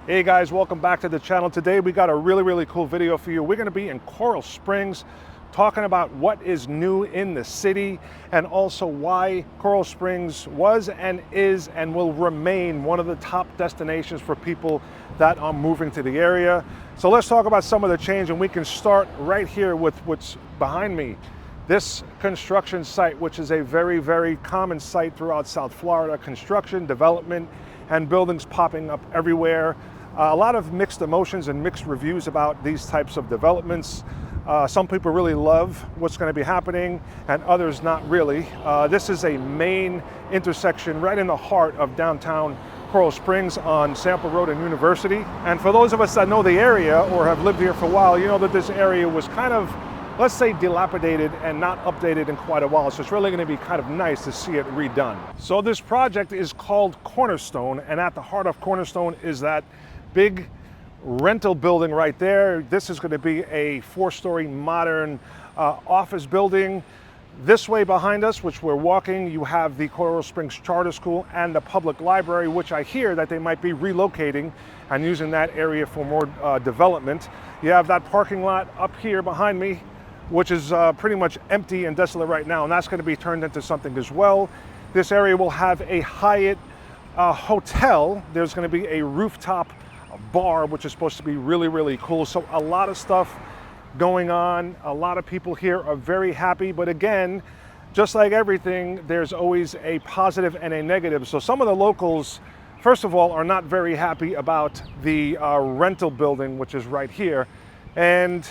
Hey guys, welcome back to the channel. Today we got a really cool video for you. We're going to be in Coral Springs talking about what is new in the city and also why Coral Springs was and is and will remain one of the top destinations for people that are moving to the area. So let's talk about some of the change, and we can start right here with what's behind me. This construction site, which is a very common site throughout South Florida, construction, development, and buildings popping up everywhere. A lot of mixed emotions and mixed reviews about these types of developments. Some people really love what's going to be happening and others not really. This is a main intersection right in the heart of downtown Coral Springs on Sample Road and University. And for those of us that know the area or have lived here for a while, you know that this area was kind of, let's say, dilapidated and not updated in quite a while. So it's really going to be kind of nice to see it redone. So this project is called Cornerstone, and at the heart of Cornerstone is that big rental building right there. This is going to be a 4-story modern office building. This way behind us, which we're walking, you have the Coral Springs Charter School and the public library, which I hear that they might be relocating and using that area for more development. You have that parking lot up here behind me, which is pretty much empty and desolate right now, and that's going to be turned into something as well. This area will have a Hyatt hotel. There's going to be a rooftop bar, which is supposed to be really cool. So a lot of stuff going on. A lot of people here are very happy, but again, just like everything, there's always a positive and a negative. So some of the locals, first of all, are not very happy about the rental building, which is right here. And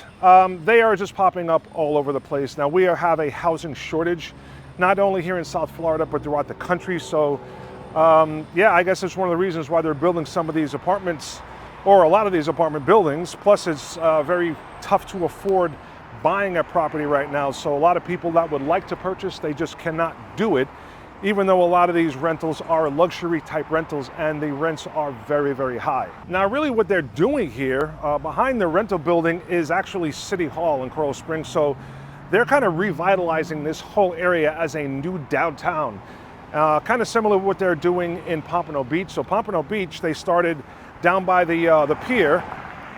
they are just popping up all over the place. Now, have a housing shortage, not only here in South Florida, but throughout the country. So yeah, I guess it's one of the reasons why they're building some of these apartments, or a lot of these apartment buildings. Plus, it's very tough to afford buying a property right now. So a lot of people that would like to purchase, they just cannot do it, even though a lot of these rentals are luxury type rentals and the rents are very high. Now, really what they're doing here behind the rental building is actually City Hall in Coral Springs. So they're kind of revitalizing this whole area as a new downtown. Kind of similar to what they're doing in Pompano Beach. So Pompano Beach, they started down by the pier,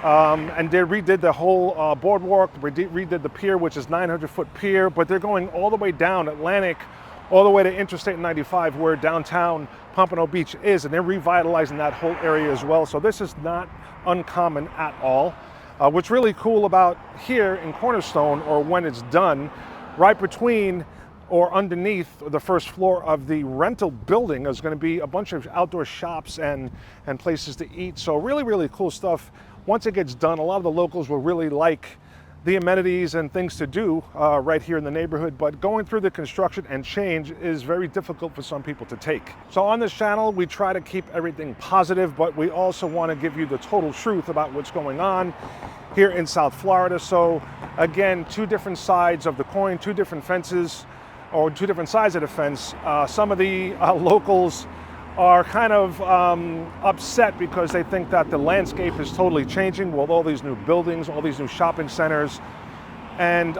and they redid the whole boardwalk, redid the pier, which is 900-foot pier, but they're going all the way down Atlantic, all the way to Interstate 95, where downtown Pompano Beach is, and they're revitalizing that whole area as well. So this is not uncommon at all. What's really cool about here in Cornerstone, or when it's done, right between or underneath the first floor of the rental building is going to be a bunch of outdoor shops and places to eat. So really cool stuff. Once it gets done, a lot of the locals will really like the amenities and things to do right here in the neighborhood. But going through the construction and change is very difficult for some people to take. So on this channel, we try to keep everything positive, but we also want to give you the total truth about what's going on here in South Florida. So again, two different sides of the coin, two different fences, or two different sides of the fence. Some of the locals are kind of upset because they think that the landscape is totally changing with all these new buildings, all these new shopping centers. And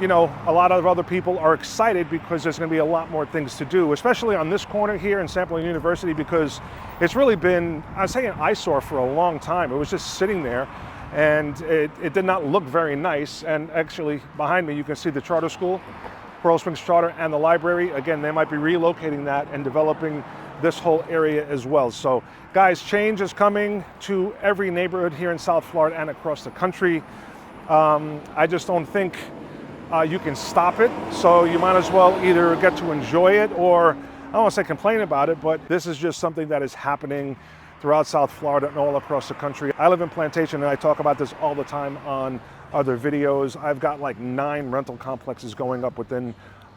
you know, a lot of other people are excited because there's going to be a lot more things to do, especially on this corner here in Sample Road University, because it's really been, I'd say, an eyesore for a long time. It was just sitting there, and it did not look very nice. And actually, behind me, you can see the charter school, Coral Springs Charter, and the library. Again, they might be relocating that and developing this whole area as well. So guys, change is coming to every neighborhood here in South Florida and across the country. I just don't think you can stop it. So you might as well either get to enjoy it, or I don't want to say complain about it, but this is just something that is happening throughout South Florida and all across the country. I live in Plantation, and I talk about this all the time on other videos. I've got like 9 rental complexes going up within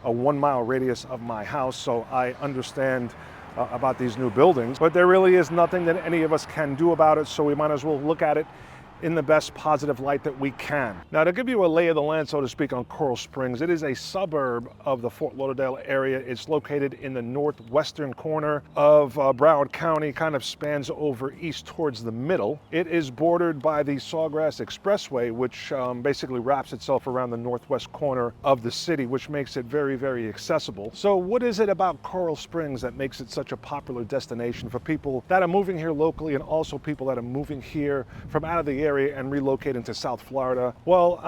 a 1-mile radius of my house, so I understand about these new buildings. But there really is nothing that any of us can do about it, so we might as well look at it in the best positive light that we can. Now, to give you a lay of the land, so to speak, on Coral Springs, it is a suburb of the Fort Lauderdale area. It's located in the northwestern corner of Broward County, kind of spans over east towards the middle. It is bordered by the Sawgrass Expressway, which basically wraps itself around the northwest corner of the city, which makes it very, very accessible. So what is it about Coral Springs that makes it such a popular destination for people that are moving here locally, and also people that are moving here from out of the area and relocating to South Florida? Well,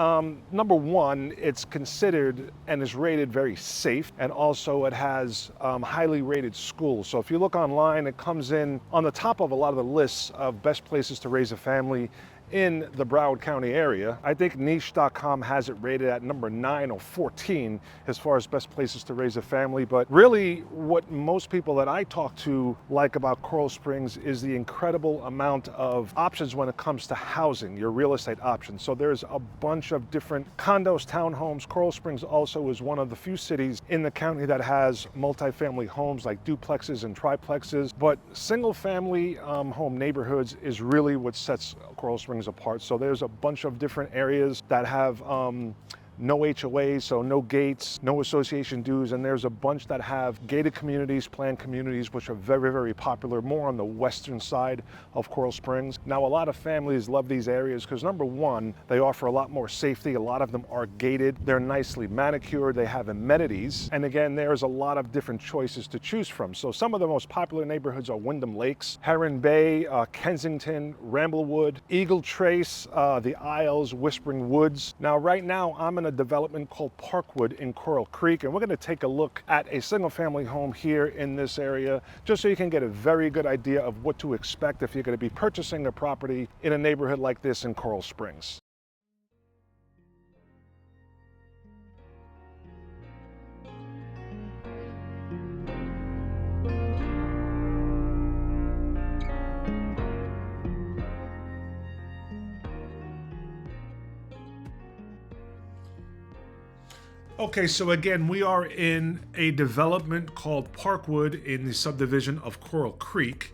number one, it's considered and is rated very safe, and also it has highly rated schools. So if you look online, it comes in on the top of a lot of the lists of best places to raise a family in the Broward County area. I think niche.com has it rated at number 9 or 14 as far as best places to raise a family. But really, what most people that I talk to like about Coral Springs is the incredible amount of options when it comes to housing, your real estate options. So there's a bunch of different condos, townhomes. Coral Springs also is one of the few cities in the county that has multifamily homes like duplexes and triplexes. But single family home neighborhoods is really what sets Coral Springs apart. So there's a bunch of different areas that have no HOAs, so no gates, no association dues, and there's a bunch that have gated communities, planned communities, which are very, very popular, more on the western side of Coral Springs. Now, a lot of families love these areas because, number one, they offer a lot more safety. A lot of them are gated. They're nicely manicured. They have amenities. And again, there's a lot of different choices to choose from. So some of the most popular neighborhoods are Wyndham Lakes, Heron Bay, Kensington, Ramblewood, Eagle Trace, the Isles, Whispering Woods. Now, right now, I'm in a development called Parkwood in Coral Creek, and we're going to take a look at a single family home here in this area, just so you can get a very good idea of what to expect if you're going to be purchasing the property in a neighborhood like this in Coral Springs. Okay, so again, we are in a development called Parkwood in the subdivision of Coral Creek.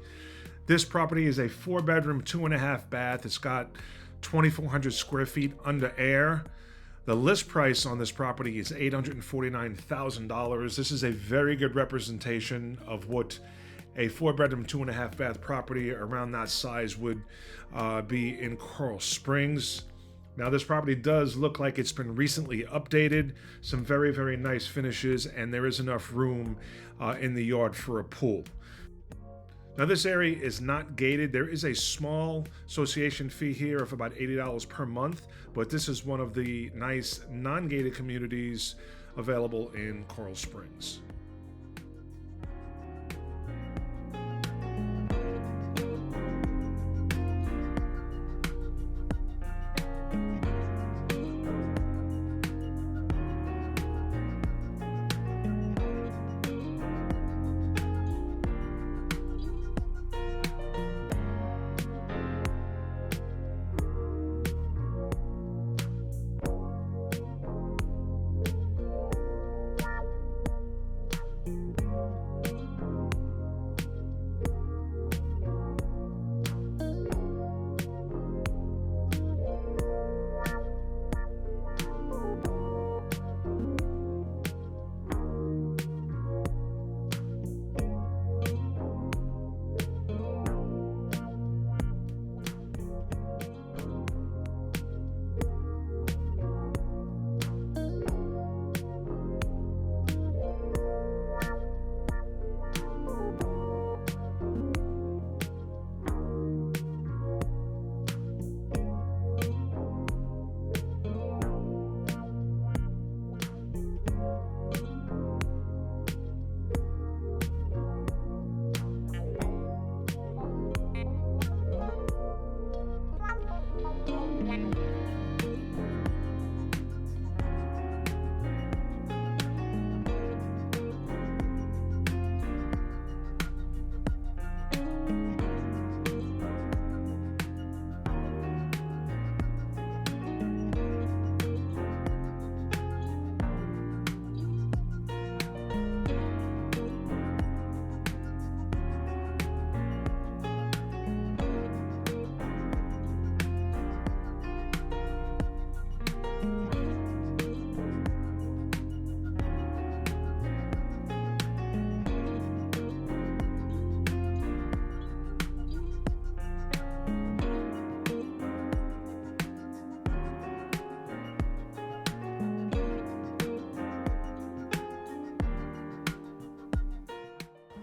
This property is a 4-bedroom, 2.5 bath. It's got 2,400 square feet under air. The list price on this property is $849,000. This is a very good representation of what a 4-bedroom, 2.5 bath property around that size would be in Coral Springs. Now, this property does look like it's been recently updated, some very, very nice finishes, and there is enough room in the yard for a pool. Now, this area is not gated. There is a small association fee here of about $80 per month, but this is one of the nice non-gated communities available in Coral Springs.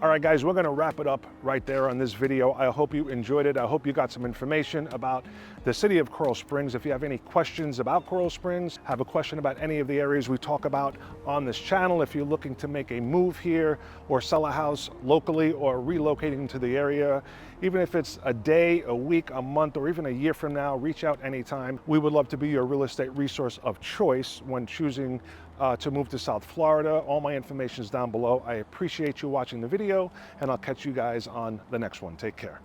All right, guys, we're gonna wrap it up right there on this video. I hope you enjoyed it. I hope you got some information about the city of Coral Springs. If you have any questions about Coral Springs, have a question about any of the areas we talk about on this channel, if you're looking to make a move here or sell a house locally or relocating to the area, even if it's a day, a week, a month, or even a year from now, reach out anytime. We would love to be your real estate resource of choice when choosing to move to South Florida. All my information is down below. I appreciate you watching the video, and I'll catch you guys on the next one. Take care.